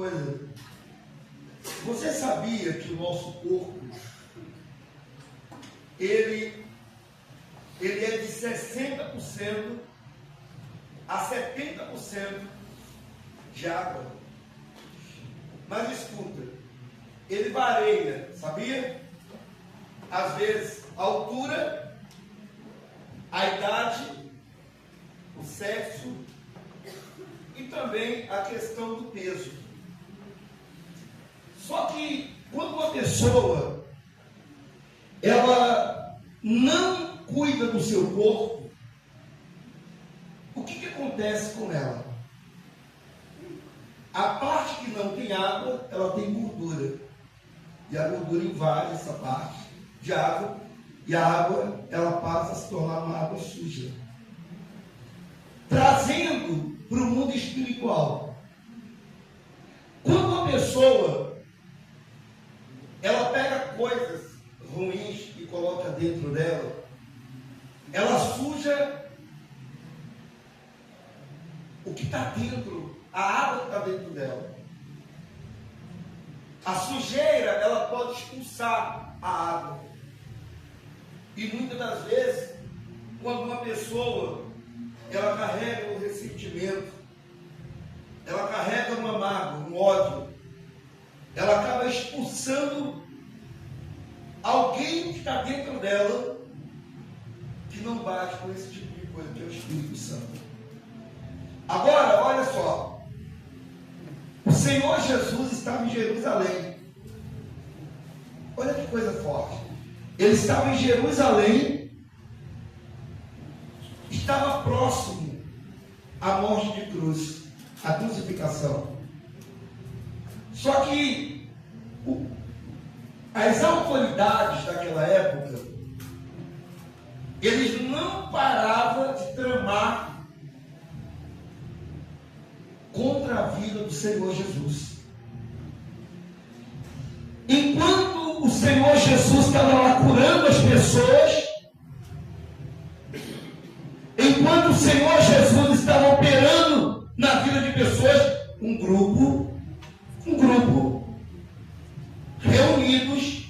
coisa. Você sabia que o nosso corpo, ele é de 60% a 70% de água? Mas escuta, ele varia, sabia? Às vezes, a altura, a idade, o sexo e também a questão do peso. Só que quando uma pessoa ela não cuida do seu corpo, o que acontece com ela? A parte que não tem água, ela tem gordura. E a gordura invade essa parte de água, e a água, ela passa a se tornar uma água suja. Trazendo para o mundo espiritual. Quando uma pessoa, ela pega coisas ruins e coloca dentro dela, ela suja o que está dentro, a água que está dentro dela. A sujeira, ela pode expulsar a água. E muitas das vezes, quando uma pessoa, ela carrega um ressentimento, ela carrega uma mágoa, um ódio, ela acaba expulsando alguém que está dentro dela, que não bate com esse tipo de coisa, que é o Espírito Santo. Agora, olha só, o Senhor Jesus estava em Jerusalém. Olha que coisa forte. Ele estava em Jerusalém, estava próximo à morte de cruz, à crucificação. Só que as autoridades daquela época, eles não paravam de tramar contra a vida do Senhor Jesus. Enquanto o Senhor Jesus estava lá curando as pessoas, enquanto o Senhor Jesus estava operando na vida de pessoas, um grupo reunidos,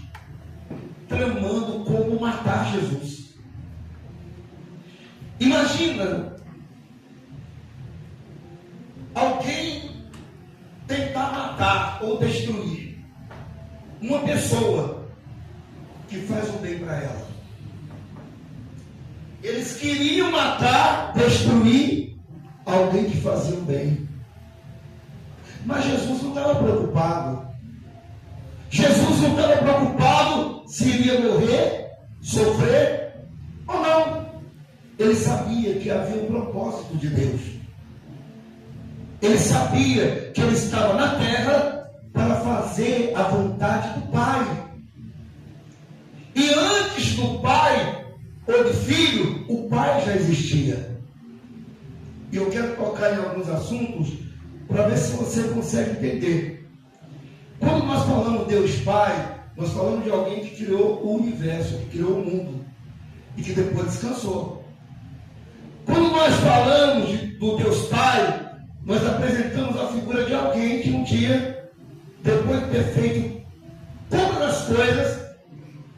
tramando como matar Jesus. Imagina alguém tentar matar ou destruir uma pessoa que faz o bem para ela. Eles queriam matar, destruir alguém que fazia o bem. Mas Jesus não estava preocupado. Jesus não estava preocupado se iria morrer, sofrer ou não. Ele sabia que havia um propósito de Deus. Ele sabia que ele estava na terra para fazer a vontade do Pai. E antes do Pai ou do Filho, o Pai já existia. E eu quero tocar em alguns assuntos para ver se você consegue entender. Quando nós falamos Deus Pai, nós falamos de alguém que criou o universo, que criou o mundo e que depois descansou. Quando nós falamos do Deus Pai, nós apresentamos a figura de alguém que um dia, depois de ter feito todas as coisas,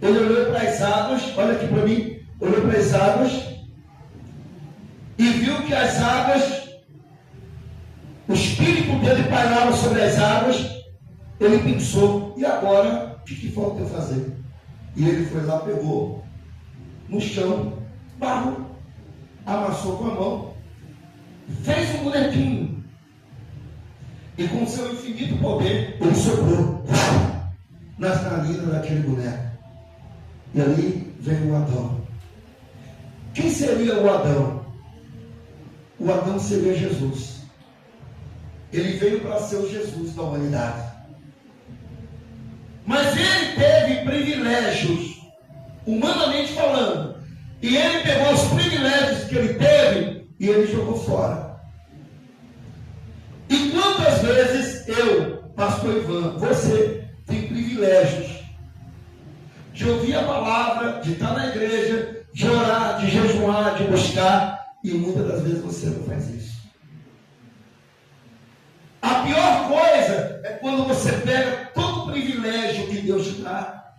ele olhou para as águas, olha aqui para mim, olhou para as águas e viu que as águas, o espírito dele pairava sobre as águas. Ele pensou, e agora, o que falta eu fazer? E ele foi lá, pegou no chão, barro, amassou com a mão, fez um bonequinho, e com seu infinito poder, ele soprou nas narinas daquele boneco. E ali veio o Adão. Quem seria o Adão? O Adão seria Jesus. Ele veio para ser o Jesus da humanidade. Mas ele teve privilégios, humanamente falando. E ele pegou os privilégios que ele teve e ele jogou fora. E quantas vezes eu, pastor Ivan, você tem privilégios de ouvir a palavra, de estar na igreja, de orar, de jejuar, de buscar, e muitas das vezes você não faz isso. A pior coisa é quando você pega todo o privilégio que Deus te dá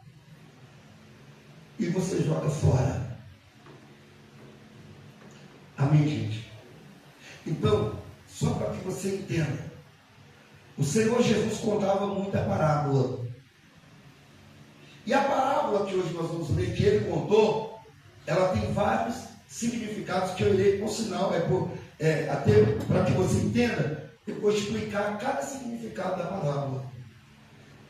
e você joga fora. Amém, gente? Então, só para que você entenda, o Senhor Jesus contava muita parábola. E a parábola que hoje nós vamos ler, que ele contou, ela tem vários significados que eu irei, por sinal, até para que você entenda, eu vou explicar cada significado da parábola.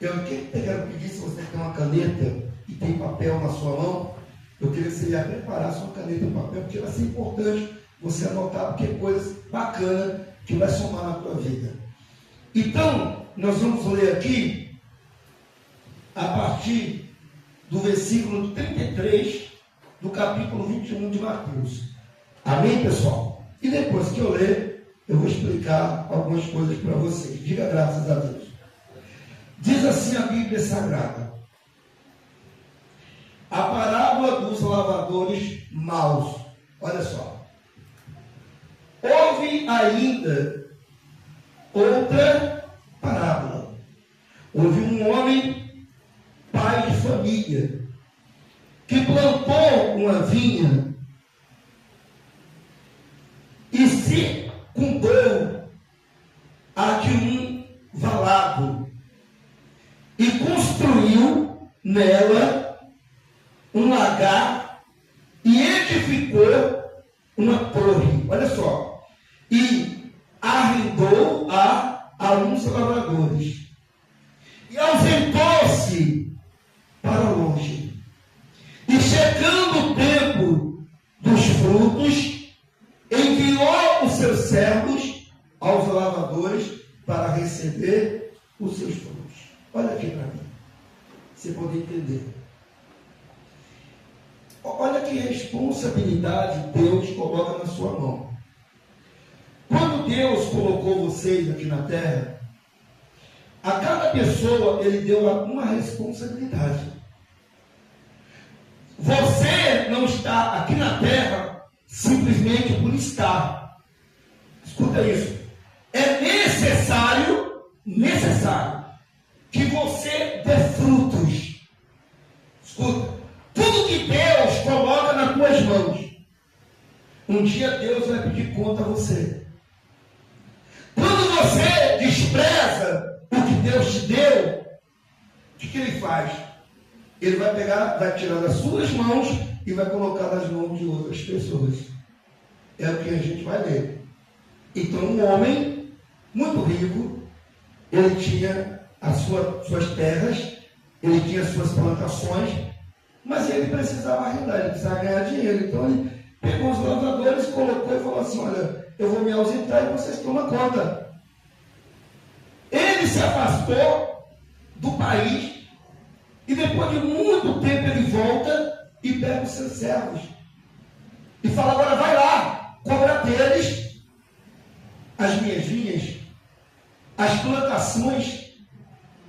Eu quero pedir, se você tem uma caneta e tem papel na sua mão, eu queria que você ia preparar sua caneta e papel, porque vai ser importante você anotar, porque é coisa bacana que vai somar na tua vida. Então, nós vamos ler aqui, a partir do versículo 33, do capítulo 21 de Mateus. Amém, pessoal? E depois que eu ler, eu vou explicar algumas coisas para vocês. Diga graças a Deus. Diz assim a Bíblia Sagrada: a parábola dos lavadores maus. Olha só. Houve ainda outra parábola. Houve um homem, pai de família, que plantou uma vinha e se cumpriu a de um valado e construiu nela um lagar e edificou uma torre. Olha só. E arrendou a uns lavradores. E ausentou-se para longe. E chegando o tempo dos frutos, enviou os seus servos aos lavradores para receber os seus frutos. Olha aqui para mim, você poder entender. Olha que responsabilidade Deus coloca na sua mão. Quando Deus colocou vocês aqui na terra, a cada pessoa Ele deu uma responsabilidade. Você não está aqui na terra simplesmente por estar. Escuta isso. É necessário que você dê frutos. Escuta. Tudo que Deus coloca nas tuas mãos, um dia Deus vai pedir conta a você. Quando você despreza o que Deus te deu, o que ele faz? Ele vai pegar, vai tirar das suas mãos e vai colocar nas mãos de outras pessoas. É o que a gente vai ler. Então, um homem muito rico, ele tinha as suas terras, ele tinha as suas plantações, mas ele precisava arrendar, ele precisava ganhar dinheiro. Então, ele pegou os lavradores, colocou e falou assim: olha, eu vou me ausentar e vocês tomam conta. Ele se afastou do país e depois de muito tempo ele volta e pega os seus servos e fala: agora vai lá, cobra deles as minhas vinhas, as plantações.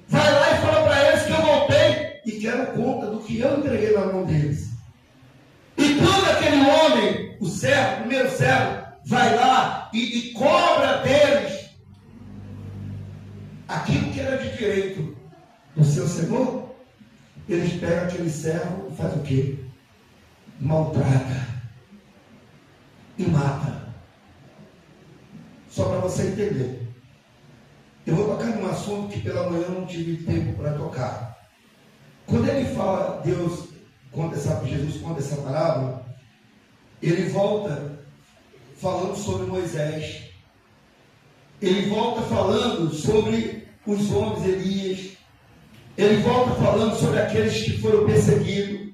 Vai lá e fala para eles que eu voltei e quero conta do que eu entreguei na mão deles. E quando aquele homem, o servo, o primeiro servo, vai lá e cobra deles aquilo que era de direito do seu senhor, eles pegam aquele servo e fazem o quê? Maltrata e mata. Só para você entender. Eu vou tocar num assunto que pela manhã eu não tive tempo para tocar. Quando ele fala, Jesus conta essa parábola, ele volta falando sobre Moisés. Ele volta falando sobre os homens Elias. Ele volta falando sobre aqueles que foram perseguidos.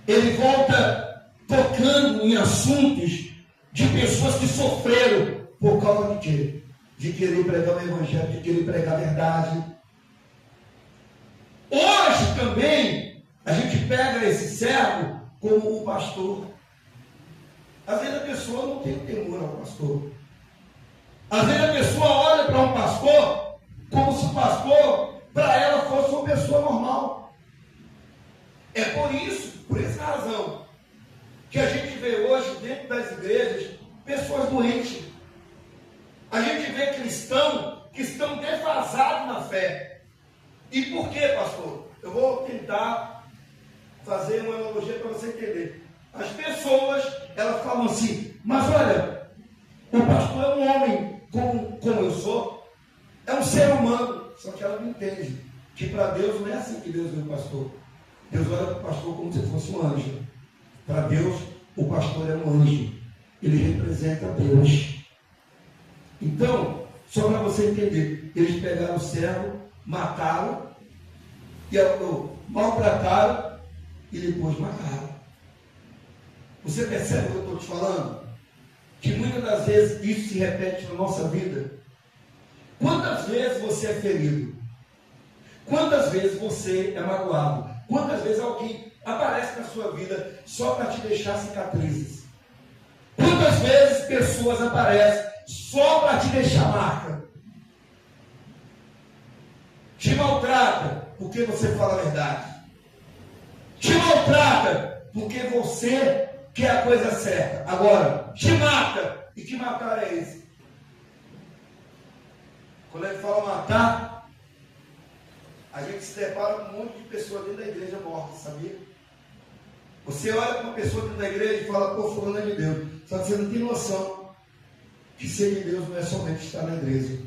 Ele volta tocando em assuntos de pessoas que sofreram por causa de quê? De querer pregar o evangelho, de querer pregar a verdade. Hoje também a gente pega esse servo como o pastor. Às vezes a pessoa não tem temor ao pastor. Às vezes a pessoa olha para um pastor como se o pastor para ela fosse uma pessoa normal. É por essa razão, que a gente vê hoje dentro das igrejas pessoas doentes. A gente vê cristão que estão defasados na fé. E por quê, pastor? Eu vou tentar fazer uma analogia para você entender. As pessoas, elas falam assim, mas olha, o pastor é um homem como eu sou, é um ser humano, só que ela não entende que para Deus não é assim que Deus vê o pastor. Deus olha para o pastor como se fosse um anjo. Para Deus, o pastor é um anjo. Ele representa Deus. Então, só para você entender, eles pegaram o servo, mataram, e maltrataram e depois mataram. Você percebe o que eu estou te falando? Que muitas das vezes isso se repete na nossa vida. Quantas vezes você é ferido? Quantas vezes você é magoado? Quantas vezes alguém aparece na sua vida só para te deixar cicatrizes? Quantas vezes pessoas aparecem só para te deixar marca? Te maltrata porque você fala a verdade. Te maltrata porque você quer a coisa certa. Agora, te mata. E que matar é esse? Quando ele fala matar, a gente se depara com um monte de pessoas dentro da igreja morta, sabia? Você olha para uma pessoa dentro da igreja e fala, pô, fulano é de Deus. Só que você não tem noção que ser de Deus não é somente estar na igreja.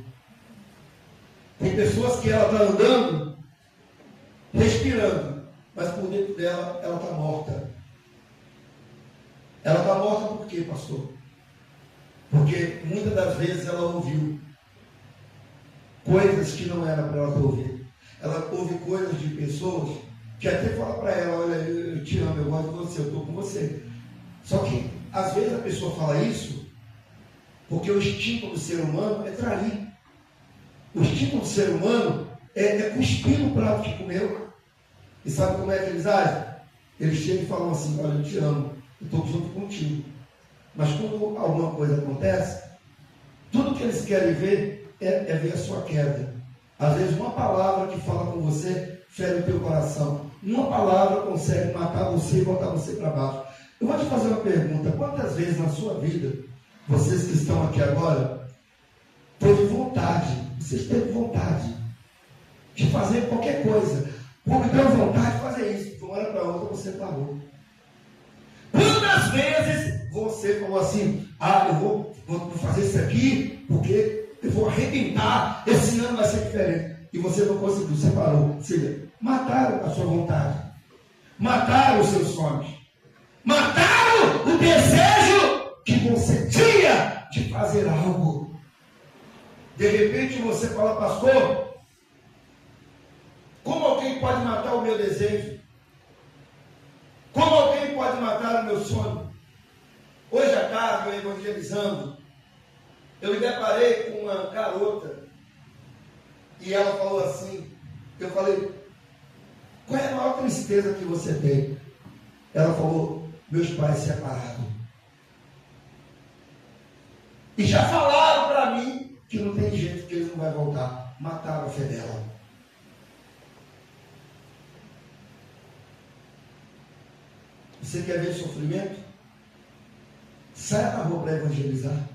Tem pessoas que ela está andando, respirando, mas por dentro dela, ela está morta. Ela está morta por quê, pastor? Porque muitas das vezes ela ouviu coisas que não era para ela ouvir. Ela ouve coisas de pessoas que até falam para ela, olha, eu te amo, eu gosto de você, eu estou com você. Só que, às vezes a pessoa fala isso, porque o instinto do ser humano é trair. O instinto do ser humano é cuspir no prato que comeu. E sabe como é que eles agem? Eles chegam e falam assim, olha, eu te amo, eu estou junto contigo. Mas quando alguma coisa acontece, tudo que eles querem ver é ver a sua queda. Às vezes uma palavra que fala com você fere o teu coração. Uma palavra consegue matar você e botar você para baixo. Eu vou te fazer uma pergunta. Quantas vezes na sua vida, vocês que estão aqui agora, vocês teve vontade de fazer qualquer coisa, porque deu vontade de fazer isso, de uma hora para outra você parou. Quantas vezes você falou assim, eu vou fazer isso aqui, porque eu vou arrebentar, esse ano vai ser diferente, e você não conseguiu, você parou. Seja, mataram a sua vontade, mataram os seus sonhos, mataram o desejo que você tinha de fazer algo. De repente você fala, pastor, como alguém pode matar o meu desejo? Como alguém pode matar o meu sonho? Hoje à tarde, eu evangelizando, eu me deparei com uma garota e ela falou assim, eu falei, qual é a maior tristeza que você tem? Ela falou, meus pais separaram. E já falaram para mim que não tem jeito, que eles não vão voltar. Mataram a fé dela. Você quer ver sofrimento? Sai na rua para evangelizar.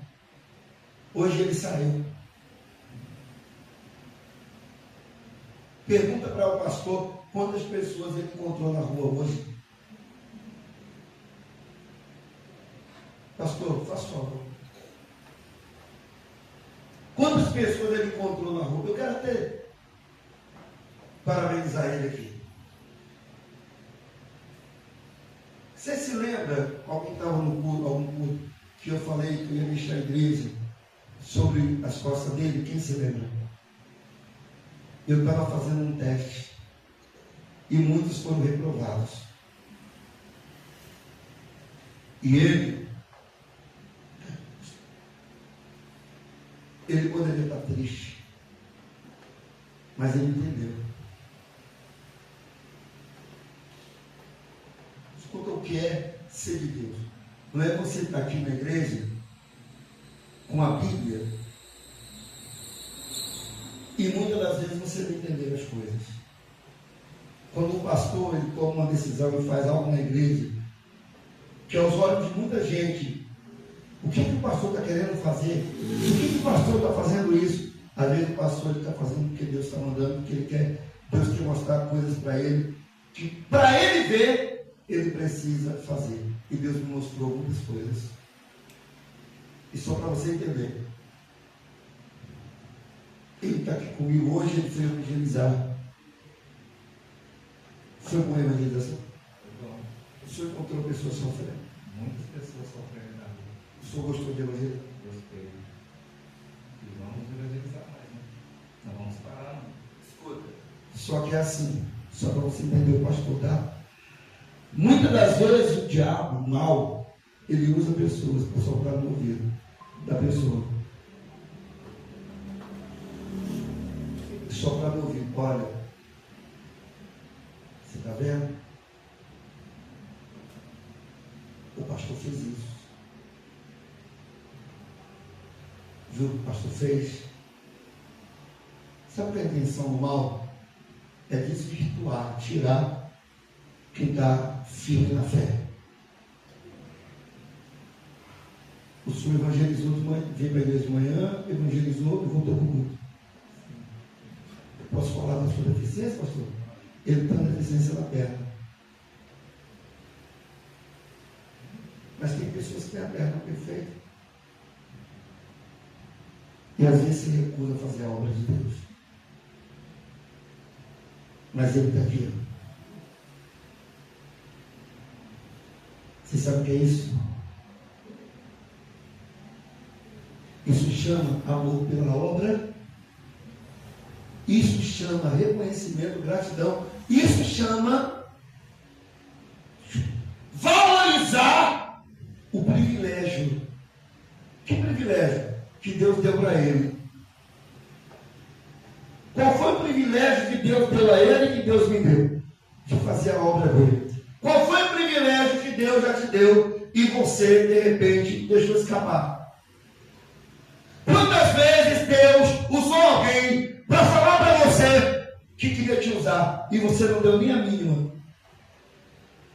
Hoje ele saiu. Pergunta para o pastor quantas pessoas ele encontrou na rua hoje. Pastor, faz favor. Quantas pessoas ele encontrou na rua? Eu quero até parabenizar ele aqui. Você se lembra, alguém estava no culto, algum culto, que eu falei que eu ia deixar a igreja sobre as costas dele? Quem se lembra? Eu estava fazendo um teste e muitos foram reprovados. E ele poderia estar triste, mas ele entendeu. Escuta o que é ser de Deus. Não é você estar aqui na igreja com a Bíblia e muitas das vezes você não entender as coisas. Quando o pastor ele toma uma decisão e faz algo na igreja, que aos olhos de muita gente, o que o pastor está querendo fazer? Por que o pastor está fazendo isso? Às vezes o pastor está fazendo porque Deus está mandando, porque Deus quer mostrar coisas para ele, que para ele ver, ele precisa fazer. E Deus me mostrou muitas coisas. E só para você entender, ele está aqui comigo hoje, ele foi evangelizar. Foi uma evangelização. O senhor encontrou pessoas sofrendo? Muitas pessoas sofrendo na vida. O senhor gostou de evangelizar? Gostei. E vamos evangelizar mais, né? Não vamos parar, não. Escuta. Só que é assim, só para você entender o pastor, tá? Muitas das vezes o diabo, o mal, ele usa pessoas para soprar no ouvido da pessoa. Soprar no ouvido, olha, você está vendo? O pastor fez isso. Viu o que o pastor fez? Sabe que a intenção do mal é desvirtuar, tirar quem está firme na fé. O senhor evangelizou de manhã, veio para a igreja de manhã, evangelizou e voltou para o culto. Posso falar da sua deficiência, pastor? Ele está na deficiência da perna. Mas tem pessoas que têm a perna perfeita. E às vezes se recusa a fazer a obra de Deus. Mas ele está aqui. Você sabe o que é isso? Isso chama amor pela obra. Isso chama reconhecimento, gratidão. Isso chama valorizar o privilégio. Que privilégio que Deus deu para ele? Qual foi o privilégio que Deus deu a ele e que Deus me deu? De fazer a obra dele. Qual foi o privilégio que Deus já te deu e você, de repente, deixou escapar? Quantas vezes Deus usou alguém para falar para você que queria te usar e você não deu nem a mínima?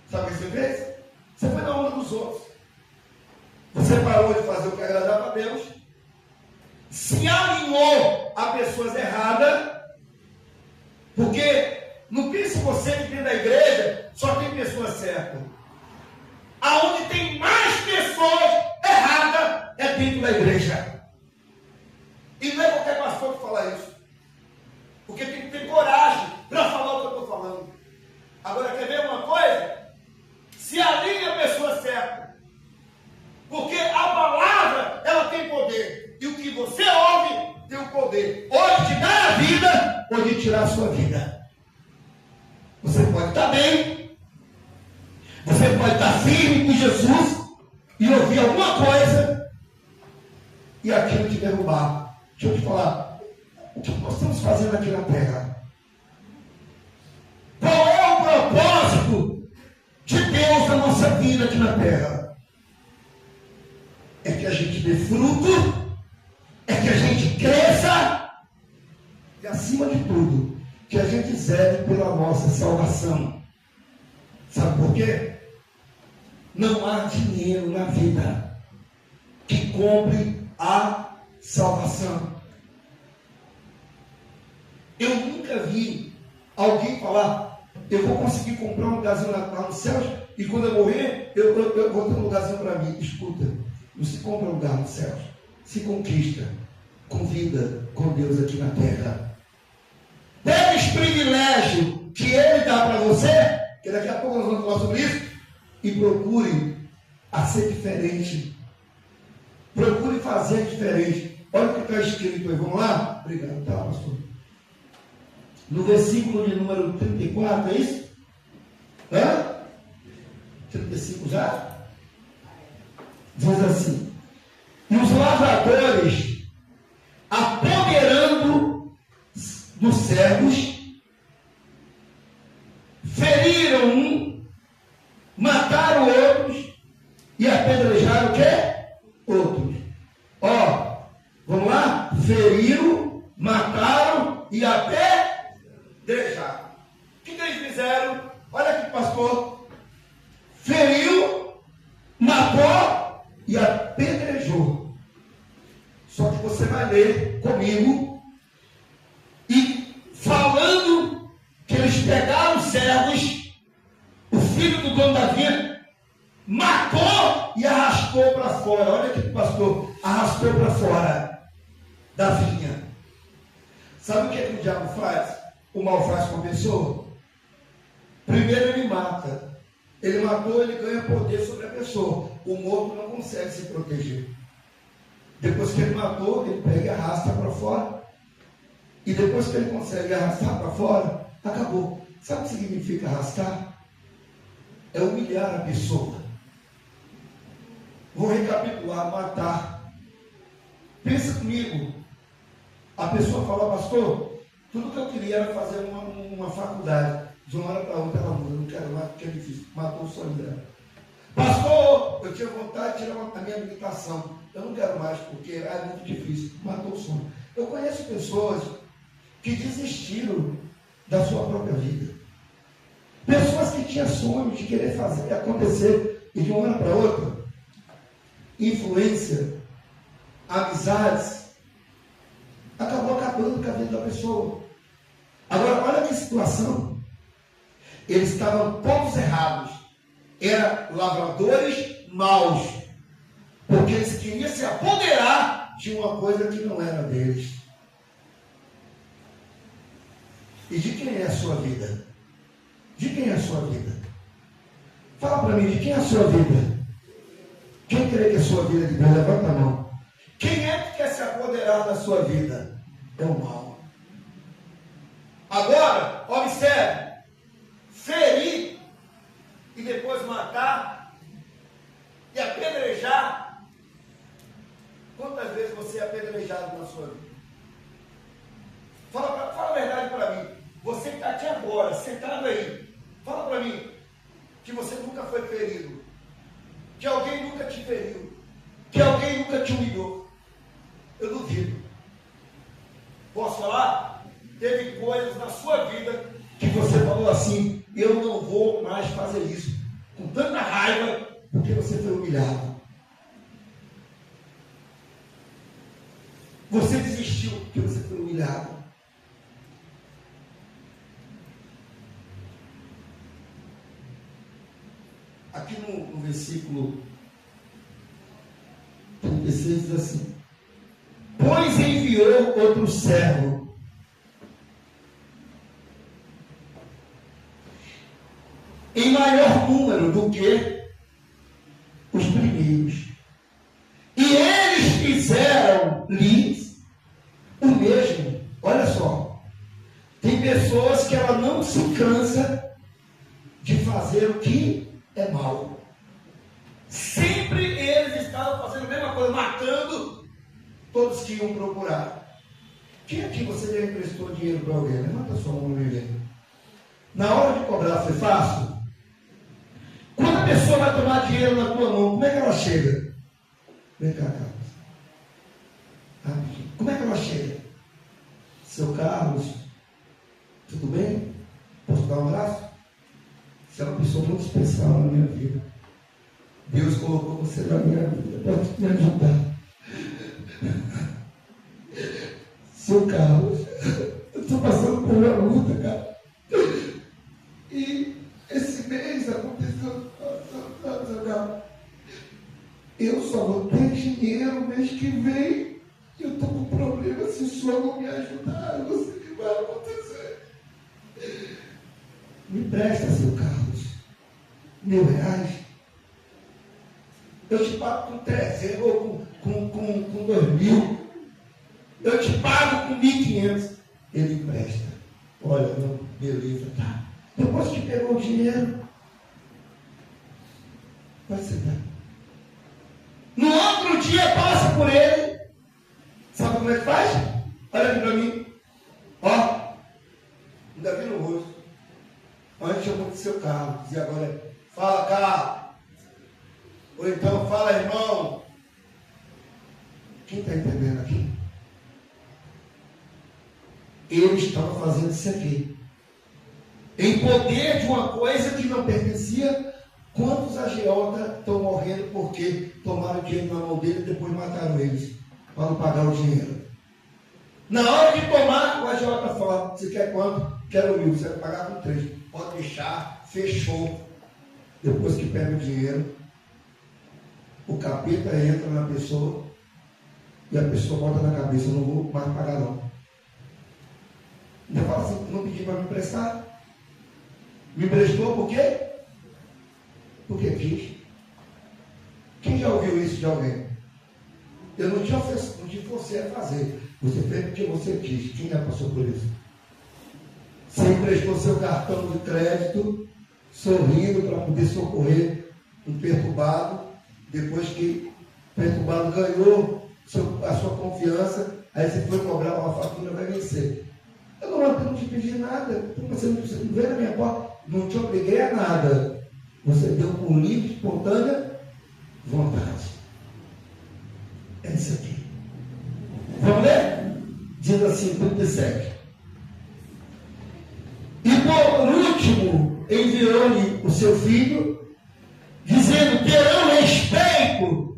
Sabe o que você fez? Você foi na onda dos outros. Você parou de fazer o que agradava a Deus, se alinhou a pessoas erradas, porque não pense você que dentro da igreja só tem pessoas certas. Aonde tem mais pessoas erradas é dentro da igreja. E não é qualquer pastor que fala isso. Porque tem que ter coragem para falar o que eu estou falando. Agora, quer ver uma coisa? Se alinha a pessoa certa. Porque a palavra, ela tem poder. E o que você ouve tem o poder. Ou de te dar a vida, ou de tirar a sua vida. Você pode estar bem. Você pode estar firme com Jesus e ouvir alguma coisa e aquilo te derrubar. Deixa eu te falar, o que nós estamos fazendo aqui na terra? Qual é o propósito de Deus na nossa vida aqui na terra? É que a gente dê fruto, é que a gente cresça e, acima de tudo, que a gente zele pela nossa salvação. Sabe por quê? Não há dinheiro na vida que compre a salvação. Eu nunca vi alguém falar: eu vou conseguir comprar um lugarzinho lá nos céus e quando eu morrer eu vou ter um lugarzinho para mim. Escuta, não se compra um lugar nos céus, se conquista com vida com Deus aqui na terra. Pega os privilégios que Ele dá para você, que daqui a pouco nós vamos falar sobre isso, e procure a ser diferente. Procure fazer diferente. Olha o que está escrito aí, vamos lá? Obrigado, tá, pastor? No versículo de número 34, é isso? 35 já? Diz assim: e os lavradores, apoderando dos servos, feriram um, mataram outros e apedrejaram o quê? Outros. Ó, vamos lá? Feriram, mataram e apedrejaram. O que eles fizeram? Olha aqui, pastor. Feriu, matou e apedrejou. Só que você vai ler comigo pegaram os servos, o filho do dono da vinha, matou e arrastou para fora. Olha aqui, pastor, arrastou para fora da vinha. Sabe o que o diabo faz? O mal faz com a pessoa? Primeiro ele mata. Ele matou, ele ganha poder sobre a pessoa. O morto não consegue se proteger. Depois que ele matou, ele pega e arrasta para fora. E depois que ele consegue arrastar para fora, acabou. Sabe o que significa arrastar? É humilhar a pessoa. Vou recapitular: matar. Pensa comigo. A pessoa fala: pastor, tudo que eu queria era fazer uma faculdade. De uma hora para outra ela muda: não quero mais porque é difícil. Matou o sonho dela. Pastor, eu tinha vontade de tirar a minha habilitação. Eu não quero mais porque é muito difícil. Matou o sonho. Eu conheço pessoas que desistiram da sua própria vida. Pessoas que tinham sonho de querer fazer acontecer e de uma hora para outra, influência, amizades, acabou acabando com a vida da pessoa. Agora, olha que situação. Eles estavam todos errados. Eram lavradores maus, porque eles queriam se apoderar de uma coisa que não era deles. E de quem é a sua vida? De quem é a sua vida? Fala para mim, de quem é a sua vida? Quem crê que a sua vida é de Deus? Levanta a mão. Quem é que quer se apoderar da sua vida? É o mal. Agora, observe. Ferir e depois matar e apedrejar. Quantas vezes você é apedrejado na sua vida? Fala a verdade para mim. Você que está aqui agora, sentado aí, fala para mim que você nunca foi ferido, que alguém nunca te feriu, que alguém nunca te humilhou. Eu duvido. Posso falar? Teve coisas na sua vida que você falou assim: eu não vou mais fazer isso, com tanta raiva, porque você foi humilhado. Você desistiu porque você foi humilhado. Aqui no versículo 36 diz assim: pois enviou outro servo, em maior número do que os primeiros, e eles fizeram-lhes o mesmo. Olha só, tem pessoas que ela não se cansa de fazer o que é mal. Sempre eles estavam fazendo a mesma coisa, matando todos que iam procurar. Quem aqui você já emprestou dinheiro para alguém? Levanta a sua mão e vê. Na hora de cobrar foi fácil? Quando a pessoa vai tomar dinheiro na tua mão, como é que ela chega? Vem cá, Carlos. Como é que ela chega? Seu Carlos, tudo bem? Posso dar um abraço? Você é uma pessoa muito especial na minha vida. Deus colocou você na minha vida para me ajudar. Seu Carlos, eu estou passando por uma luta, cara. E esse mês aconteceu. Eu só vou ter dinheiro mês que vem. Eu estou com problema. Se o senhor não me ajudar, eu não sei o que vai acontecer. Me presta, seu Carlos, R$1.000. Eu te pago com 300 ou com 2.000. Eu te pago com 1.500. Ele empresta. Olha, não, beleza, tá. Depois que pegou o dinheiro, vai sentar. No outro dia passa por ele. Sabe como é que faz? Olha aqui para mim. Ó, ainda vi no rosto. Antes chamou de seu Carlos. E agora, fala, Carlos. Ou então, fala, irmão. Quem está entendendo aqui? Eles estavam fazendo isso aqui. Em poder de uma coisa que não pertencia. Quantos agiotas estão morrendo porque tomaram dinheiro na mão dele e depois mataram eles para não pagar o dinheiro? Na hora de tomar, o agiota fala, você quer quanto? Quero 1.000, você vai pagar com 3. Pode deixar, fechou. Depois que pega o dinheiro, o capeta entra na pessoa e a pessoa bota na cabeça, não vou mais pagar não. Ainda fala assim, não pedi para me emprestar. Me emprestou por quê? Porque quis. Quem já ouviu isso de alguém? Eu não te forcei a fazer. Você fez porque você quis. Quem já passou por isso? Você emprestou seu cartão de crédito, sorrindo para poder socorrer um perturbado. Depois que o perturbado ganhou a sua confiança, aí você foi cobrar uma fatura, vai vencer. Eu não te pedi nada. Você não veio na minha porta. Não te obriguei a nada. Você deu por livre, espontânea vontade. É isso aqui. Vamos ler? Diz assim, 37. E por último, enviou-lhe o seu filho, dizendo, terão respeito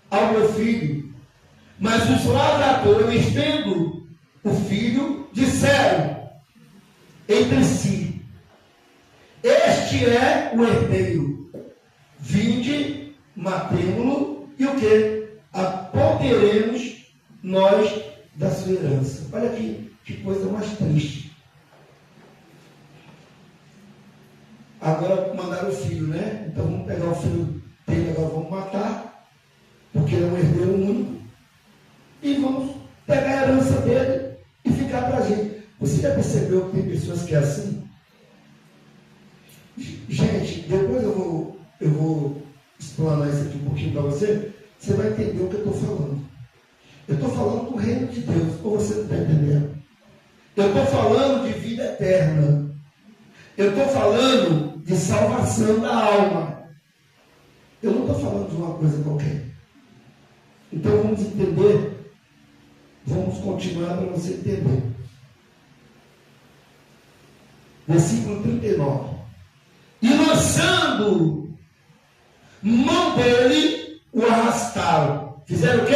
ao meu filho. Mas os lavradores, vendo o filho, disseram entre si, este é o herdeiro. Vinde, matemo-lo e o quê? Apoderemos nós da sua herança. Olha aqui, que coisa mais triste. Agora mandaram o filho, né? Então vamos pegar o filho dele, agora vamos matar, porque ele é um herdeiro único, e vamos pegar a herança dele e ficar para a gente. Você já percebeu que tem pessoas que é assim? Gente, depois eu vou explanar isso aqui um pouquinho para você, você vai entender o que eu estou falando. Eu estou falando do reino de Deus, ou você não está entendendo? Eu estou falando de vida eterna. Eu estou falando de salvação da alma. Eu não estou falando de uma coisa qualquer. Então vamos entender. Vamos continuar para você entender. Versículo 39. E lançando mão dele, o arrastaram. Fizeram o quê?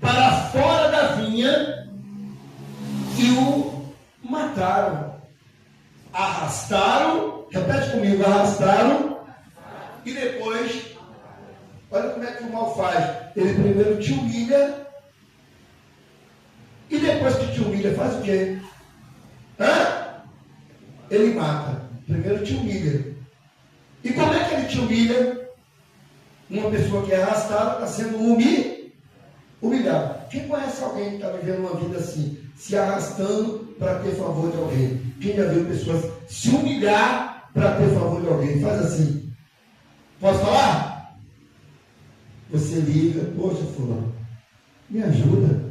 Para fora da vinha e o mataram. Arrastaram, repete comigo, arrastaram, e depois, olha como é que o mal faz. Ele primeiro te humilha, e depois que te humilha, faz o quê? Ele mata. Primeiro te humilha. E como é que ele te humilha? Uma pessoa que é arrastada está sendo humilhada. Quem conhece alguém que está vivendo uma vida assim, se arrastando para ter favor de alguém? Quem já viu pessoas se humilhar para ter favor de alguém? Faz assim. Posso falar? Você liga, poxa, fulano, me ajuda.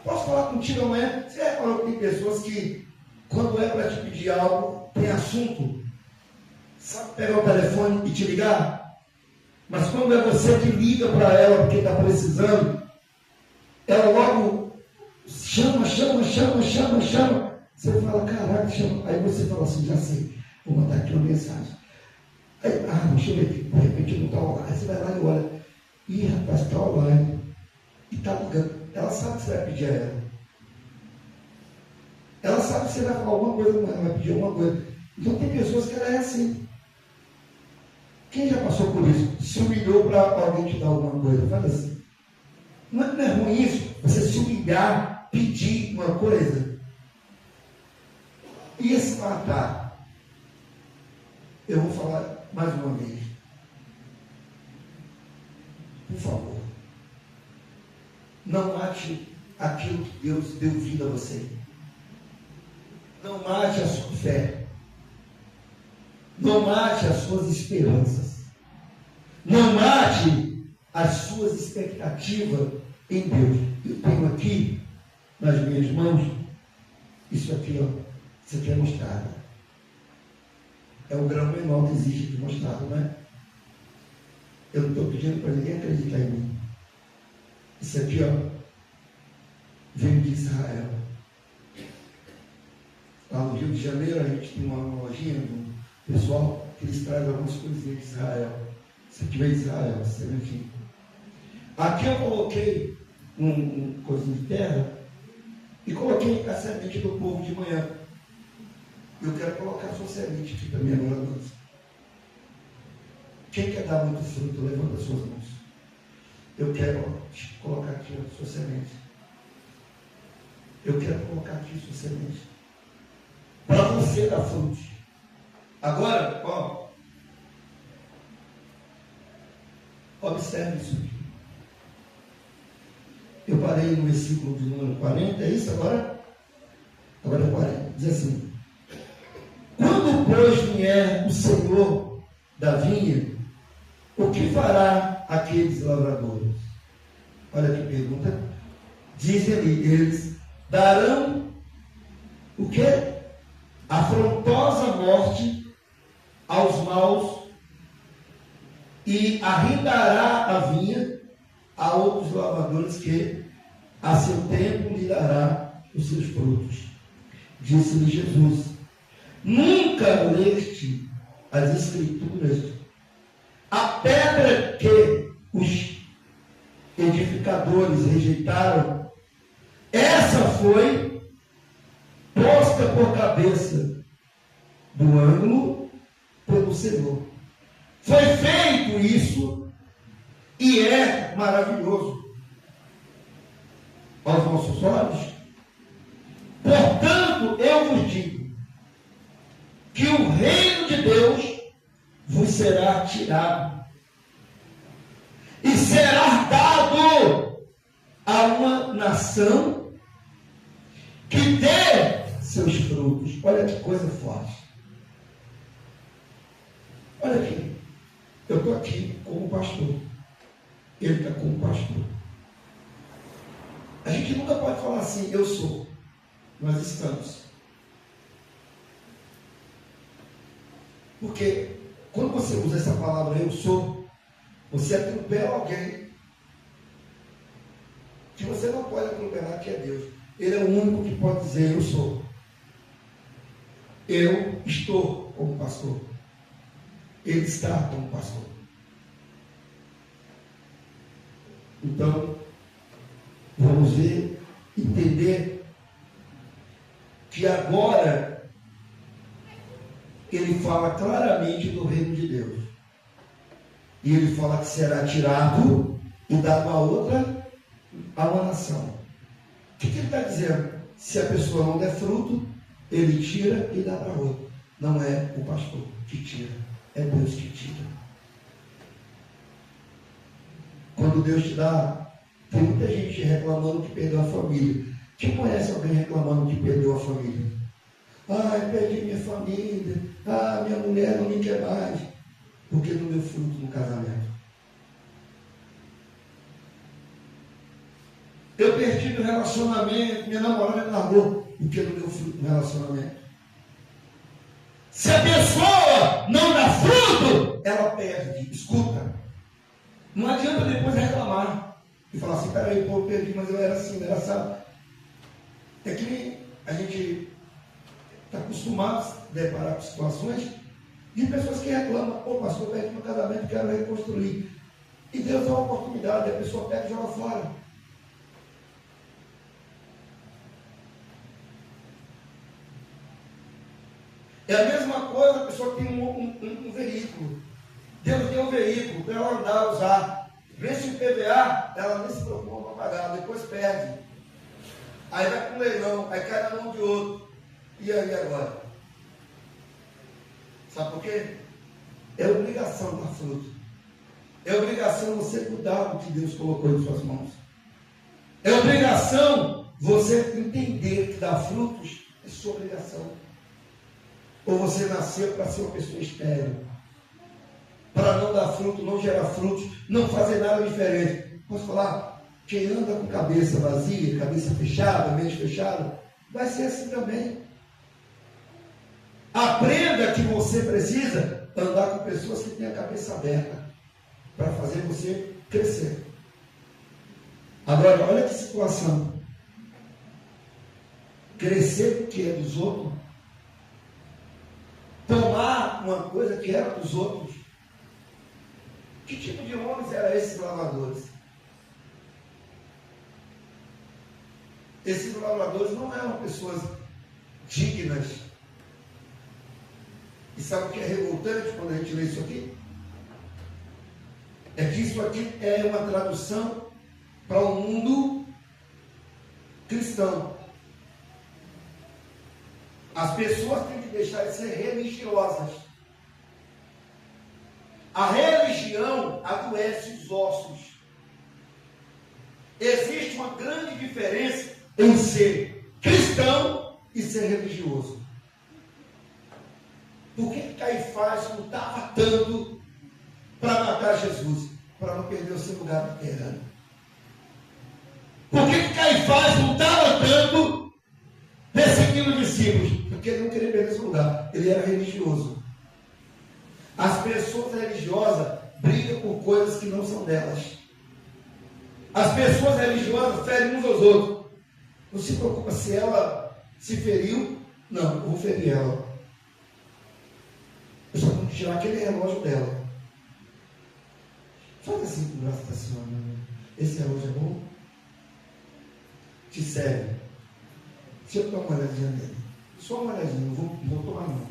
Posso falar contigo amanhã? Você reparou que tem pessoas que, quando é para te pedir algo, tem assunto, sabe pegar o telefone e te ligar? Mas quando é você que liga para ela porque está precisando, ela logo chama. Você fala, caraca, chama. Aí você fala assim, já sei, vou mandar aqui uma mensagem. Aí, deixa eu ver aqui, de repente não está online. Aí você vai lá e olha, rapaz, está online. E está ligando. Ela sabe que você vai pedir a ela. Ela sabe que você vai falar alguma coisa com ela, vai pedir alguma coisa. Então tem pessoas que ela é assim. Quem já passou por isso? Se humilhou para alguém te dar alguma coisa? Fala assim. Não é ruim isso? Você se humilhar, pedir uma coisa. E esse matar? Eu vou falar mais uma vez. Por favor. Não mate aquilo que Deus deu vida a você. Não mate a sua fé. Não mate as suas esperanças. Não mate as suas expectativas em Deus. Eu tenho aqui, nas minhas mãos, isso aqui, ó. Isso aqui é mostarda. É o grão menor que existe de mostarda, não é? Eu não estou pedindo para ninguém acreditar em mim. Isso aqui, ó, veio de Israel. Lá no Rio de Janeiro, a gente tem uma lojinha do pessoal que eles trazem algumas coisinhas de Israel. Isso aqui veio de Israel, essa sementinha. Aqui eu coloquei um coisinho de terra e coloquei a semente do povo de manhã. Eu quero colocar a sua semente aqui para mim agora, noite. Quem quer dar muito fruto, levanta as suas mãos. Eu quero colocar aqui a sua semente. Eu quero colocar aqui a sua semente. Para você dar frutos. Agora, ó. Observe isso aqui. Eu parei no versículo de número 40, é isso agora? Agora é 40. Diz assim: quando, pois, vier o Senhor da vinha, o que fará aqueles lavradores? Olha que pergunta. Diz ele, eles darão o quê? Afrontosa morte aos maus e arrendará a vinha a outros lavradores que a seu tempo lhe dará os seus frutos. Disse-lhe Jesus: nunca leste as Escrituras? A pedra que os edificadores rejeitaram, essa foi posta por cabeça do ângulo pelo Senhor. Foi feito isso e é maravilhoso aos nossos olhos. Portanto, eu vos digo que o reino de Deus vos será tirado e será dado a uma nação que dê seus frutos. Olha que coisa forte. Olha aqui. Eu estou aqui como pastor. Ele está como pastor. A gente nunca pode falar assim, eu sou. Nós estamos. Porque quando você usa essa palavra eu sou, você atropela alguém que você não pode atropelar, que é Deus. Ele é o único que pode dizer eu sou. Eu estou como pastor. Ele está como pastor. Então, vamos ver, entender que agora ele fala claramente do reino de Deus. E ele fala que será tirado e dado a outra, a uma nação. O que ele está dizendo? Se a pessoa não der fruto, ele tira e dá para outra. Não é o pastor que tira, é Deus que tira. Quando Deus te dá, tem muita gente reclamando que perdeu a família. Quem conhece alguém reclamando que perdeu a família? Ai, perdi minha família. Ah, minha mulher não me quer mais. Porque não deu fruto no casamento. Eu perdi meu relacionamento, minha namorada me largou. Porque não deu fruto no relacionamento. Se a pessoa não dá fruto, ela perde. Escuta. Não adianta depois reclamar e falar assim, peraí, pô, eu perdi, mas eu era assim, eu era assado. É que a gente está acostumado a se deparar com situações de pessoas que reclamam, pô, pastor, eu perdi meu casamento, quero reconstruir. E Deus dá uma oportunidade, a pessoa pega e joga fora. É a mesma coisa, a pessoa tem um veículo. Deus deu um veículo para ela andar, usar. Vence o PVA, ela nem se preocupa para pagar, depois perde. Aí vai para um leilão, aí cai na mão de outro. E aí agora? Sabe por quê? É obrigação dar fruto. É obrigação você cuidar do que Deus colocou em suas mãos. É obrigação você entender que dar frutos é sua obrigação. Ou você nasceu para ser uma pessoa estéril, para não dar fruto, não gerar frutos, não fazer nada diferente. Posso falar? Quem anda com cabeça vazia, cabeça fechada, mente fechada, vai ser assim também. Aprenda que você precisa andar com pessoas que têm a cabeça aberta para fazer você crescer. Agora, olha que situação. Crescer o que é dos outros, tomar uma coisa que era dos outros. Que tipo de homens eram esses lavradores? Esses lavradores não eram pessoas dignas. E sabe o que é revoltante quando a gente lê isso aqui? É que isso aqui é uma tradução para o mundo cristão. As pessoas têm que deixar de ser religiosas. A religião adoece os ossos. Existe uma grande diferença em ser cristão e ser religioso. Por que Caifás lutava tanto para matar Jesus? Para não perder o seu lugar na terra. Por que Caifás lutava tanto perseguindo os discípulos? Porque ele não queria perder seu lugar. Ele era religioso. As pessoas religiosas brigam por coisas que não são delas. As pessoas religiosas ferem uns aos outros. Não se preocupa se ela se feriu. Não, eu vou ferir ela. Eu só vou tirar aquele relógio dela. Faz assim com o braço da senhora. Esse relógio é bom? Te serve. Deixa eu dar uma olhadinha nele. Só uma olhadinha, não vou tomar não.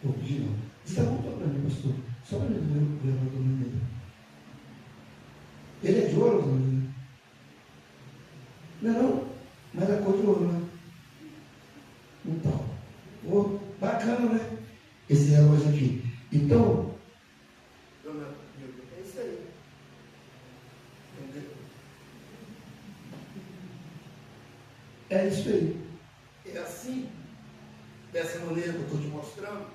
Vou pedir não. Isso é muito para mim, pastor. Só para mim ver o domínio dele. Ele é de ouro, domínio? Não é não? Mas é cor de ouro, né? Então. Oh, bacana, né? Esse relógio aqui. Então, é isso aí. É isso aí. É assim, dessa maneira que eu estou te mostrando,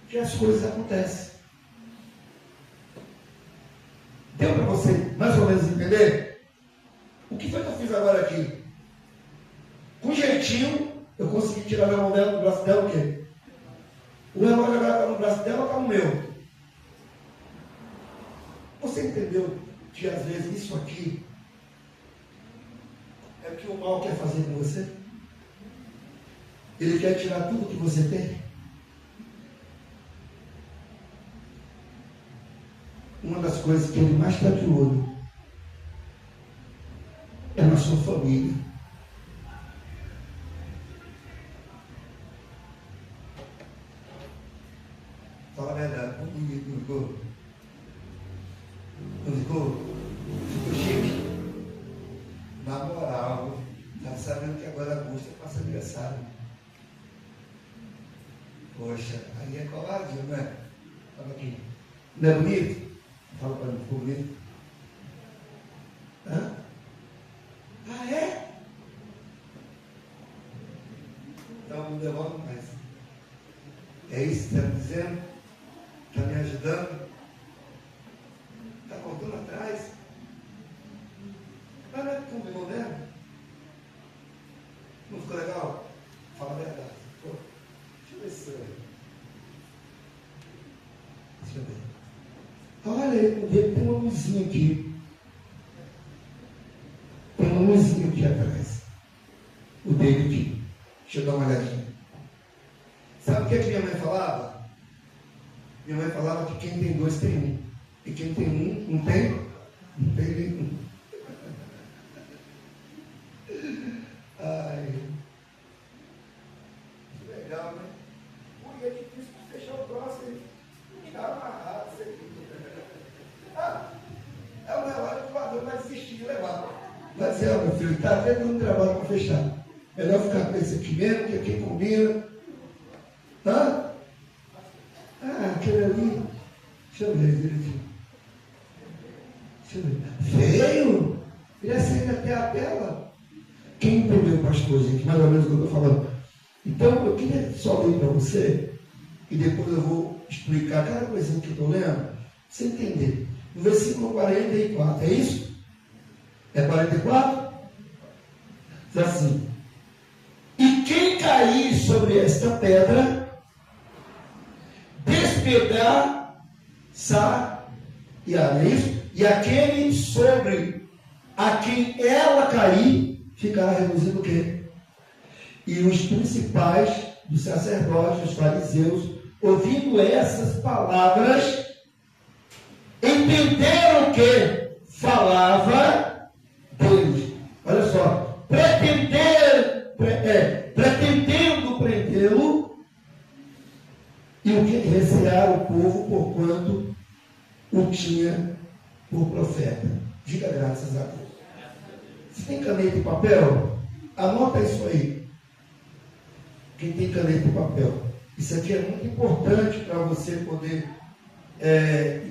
que as coisas acontecem. Deu para você mais ou menos entender? O que foi que eu fiz agora aqui? Com jeitinho, eu consegui tirar a mão dela do braço dela, o quê? O relógio agora está no braço dela ou está no meu? Você entendeu que às vezes isso aqui é o que o mal quer fazer com você? Ele quer tirar tudo que você tem? Uma das coisas que ele mais está de olho é na sua família. Fala a verdade, não ficou? Não ficou? Ficou chique? Na moral, está sabendo que agora a Augusta passa aniversário. Poxa, aí é coladinho, não é? Fala aqui. Não é bonito? Fala para mim, ficou bonito? Hã? Ah, é? Então não devolve mais. É isso que está me dizendo? Está me ajudando? Está voltando atrás? Mas não é que combinou mesmo? Não ficou legal? Fala a verdade. Pô, deixa eu ver se eu... Deixa eu ver. Olha, o dedo tem uma luzinha aqui. Tem uma luzinha aqui atrás. O dedo aqui. Deixa eu dar uma olhadinha. Sabe o que minha mãe falava? Minha mãe falava que quem tem dois tem um. E quem tem um, não tem? Não tem nenhum. Ai. Que legal, né? Ui, é difícil fechar o troço aí. Está amarrado isso aqui. Ah, é um relógio que o ladrão vai desistir de levar. Vai dizer, ó, meu filho, está vendo um trabalho para fechar. Melhor ficar com esse aqui mesmo, que aqui combina. Hã? Ah, aquele ali. Deixa eu ver direitinho. Deixa eu ver. Veio? Ele acende até a tela. Quem entendeu, pastor, gente? Mais ou menos o que eu estou falando. Então, eu queria só ler para você, e depois eu vou explicar cada coisinha que eu estou lendo, para você entender. No versículo 44, é isso? É 44? Diz assim: e quem cair sobre esta pedra, despedaçar, e aquele sobre a quem ela cair, ficará reduzido o quê? E os principais dos sacerdotes, os fariseus, ouvindo essas palavras, entenderam que falava deles. Olha só, pretendendo pastorear o povo porquanto o tinha por profeta. Diga graças a Deus. Você tem caneta e papel? Anota isso aí. Quem tem caneta e papel. Isso aqui é muito importante para você poder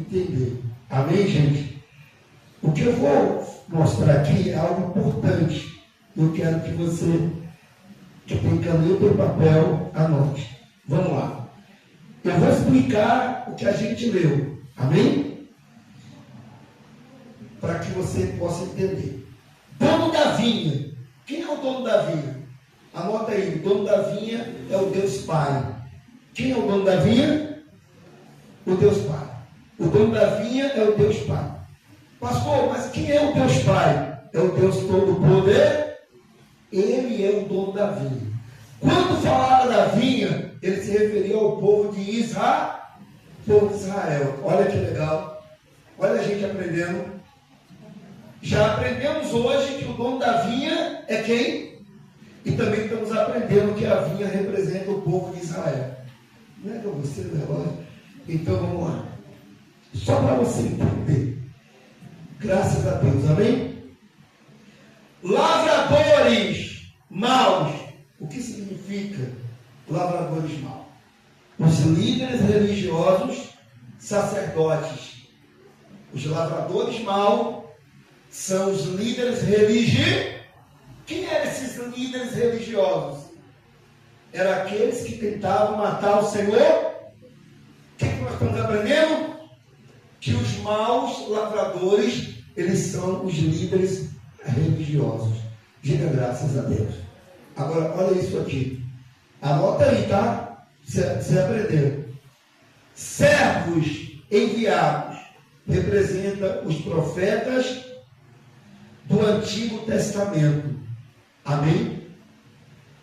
entender. Amém, gente? O que eu vou mostrar aqui é algo importante. Eu quero que você, que tem caneta e papel, anote. Vamos lá. Eu vou explicar o que a gente leu. Amém? Para que você possa entender. Dono da vinha. Quem é o dono da vinha? Anota aí. O dono da vinha é o Deus Pai. Quem é o dono da vinha? O Deus Pai. O dono da vinha é o Deus Pai. Pastor, mas quem é o Deus Pai? É o Deus Todo-Poder. Ele é o dono da vinha. Quando falava da vinha, ele se referia ao povo de Israel. Povo de Israel. Olha que legal. Olha a gente aprendendo. Já aprendemos hoje que o dono da vinha é quem? E também estamos aprendendo que a vinha representa o povo de Israel. Não é que eu gostei do relógio? Então vamos lá. Só para você entender. Graças a Deus, amém? Lavradores maus. O que significa lavradores maus? Os líderes religiosos, sacerdotes. Os lavradores maus são os líderes religiosos. Quem eram esses líderes religiosos? Eram aqueles que tentavam matar o Senhor. O que nós estamos aprendendo? Que os maus lavradores, eles são os líderes religiosos. Diga graças a Deus. Agora, olha isso aqui. Anota aí, tá? Você aprendeu. Servos enviados representa os profetas do Antigo Testamento. Amém?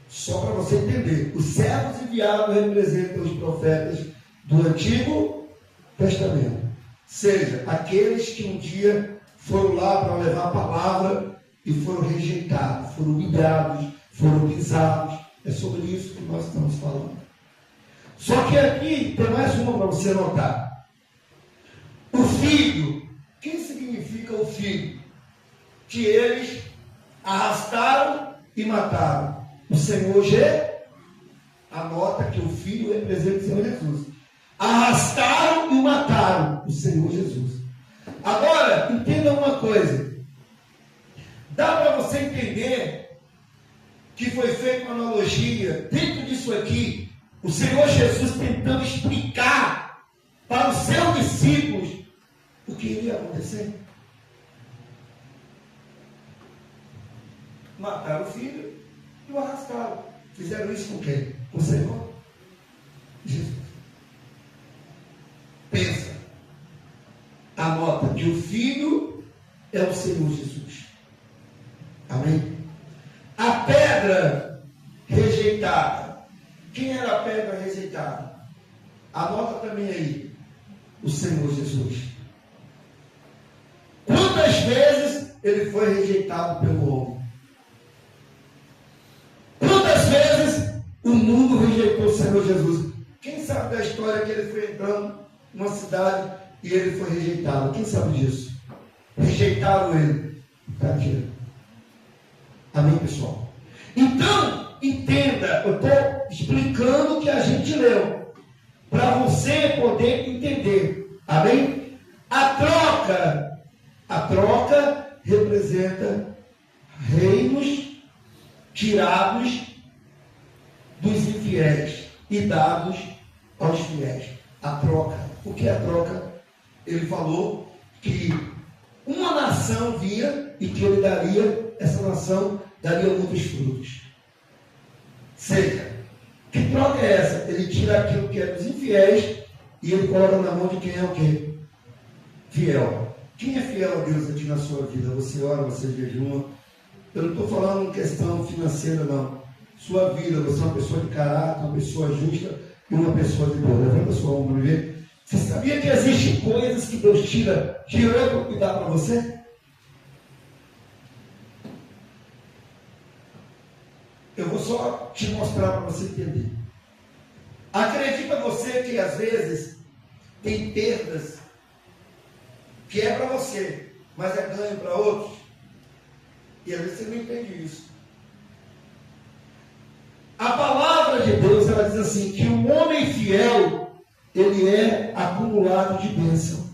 Só para você entender. Os servos enviados representam os profetas do Antigo Testamento. Seja, aqueles que um dia foram lá para levar a palavra e foram rejeitados, foram humilhados, foram pisados. É sobre isso que nós estamos falando. Só que aqui tem mais uma para você notar. O filho. Quem significa o filho? Que eles arrastaram e mataram. O Senhor anota que o filho representa o Senhor Jesus. Arrastaram e mataram o Senhor Jesus. Agora, entenda uma coisa. Dá para você entender que foi feita uma analogia dentro disso aqui, o Senhor Jesus tentando explicar para os seus discípulos o que iria acontecer. Mataram o filho e o arrastaram. Fizeram isso com quem? Com o Senhor Jesus. Pensa. Anota que o filho é o Senhor Jesus. Amém? A pedra rejeitada. Quem era a pedra rejeitada? Anota também aí. O Senhor Jesus. Quantas vezes ele foi rejeitado pelo homem? Quantas vezes o mundo rejeitou o Senhor Jesus? Quem sabe da história que ele foi entrando numa cidade e ele foi rejeitado? Quem sabe disso? Rejeitaram ele. Tadinho. Amém, pessoal? Então, entenda, eu estou explicando o que a gente leu, para você poder entender. Amém? A troca representa reinos tirados dos infiéis e dados aos fiéis. A troca. O que é a troca? Ele falou que uma nação vinha e que ele daria, essa nação daria muitos frutos. Seja, que troca é essa? Ele tira aquilo que é dos infiéis e ele coloca na mão de quem é o quê? Fiel. Quem é fiel a Deus aqui na sua vida? Você ora, você jejuma. Eu não estou falando em questão financeira, não. Sua vida, você é uma pessoa de caráter, uma pessoa justa e uma pessoa de Deus. Levanta sua mão para ver. Você sabia que existem coisas que Deus tirou para cuidar para você? Eu vou só te mostrar para você entender. Acredita você que às vezes tem perdas que é para você, mas é ganho para outros. E às vezes você não entende isso. A palavra de Deus, ela diz assim, que o homem fiel, ele é acumulado de bênção.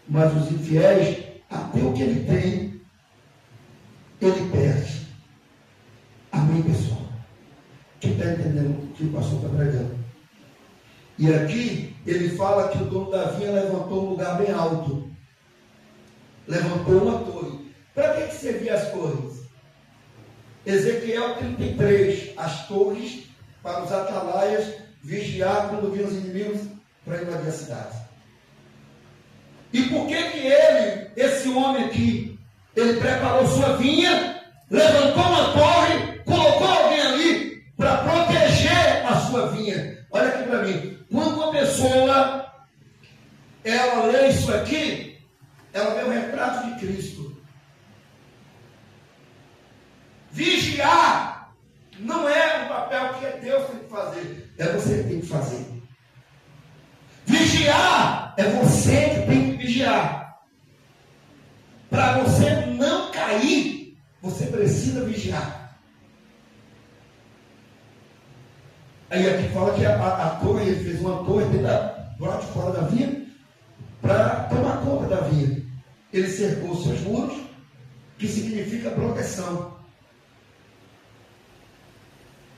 Mas os infiéis, até o que ele tem, ele perde. Amém, pessoal? Quem está entendendo o que o pastor está pregando? E aqui, ele fala que o dono da vinha levantou um lugar bem alto. Levantou uma torre. Para que servia as torres? Ezequiel 33, as torres para os atalaias vigiar quando vinham os inimigos para invadir a cidade. E por que ele, esse homem aqui, ele preparou sua vinha, levantou uma torre, colocou alguém ali para proteger a sua vinha? Olha aqui para mim, quando uma pessoa, ela lê isso aqui, ela vê o retrato de Cristo. Vigiar não é um papel que Deus tem que fazer, é você que tem que fazer. Vigiar é você que tem que vigiar. Para você não cair, você precisa vigiar. Aí aqui fala que a torre, ele fez uma torre do lado de fora da vinha para tomar conta da vinha. Ele cercou seus muros, que significa proteção.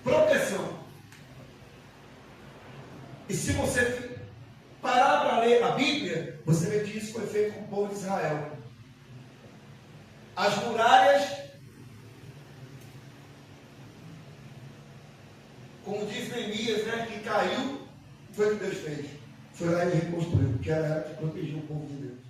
Proteção. E se você parar para ler a Bíblia, você vê que isso foi feito com o povo de Israel. As muralhas, como diz Neemias, né, que caiu, foi o que Deus fez. Foi lá e reconstruiu, porque era que protegia o povo de Deus.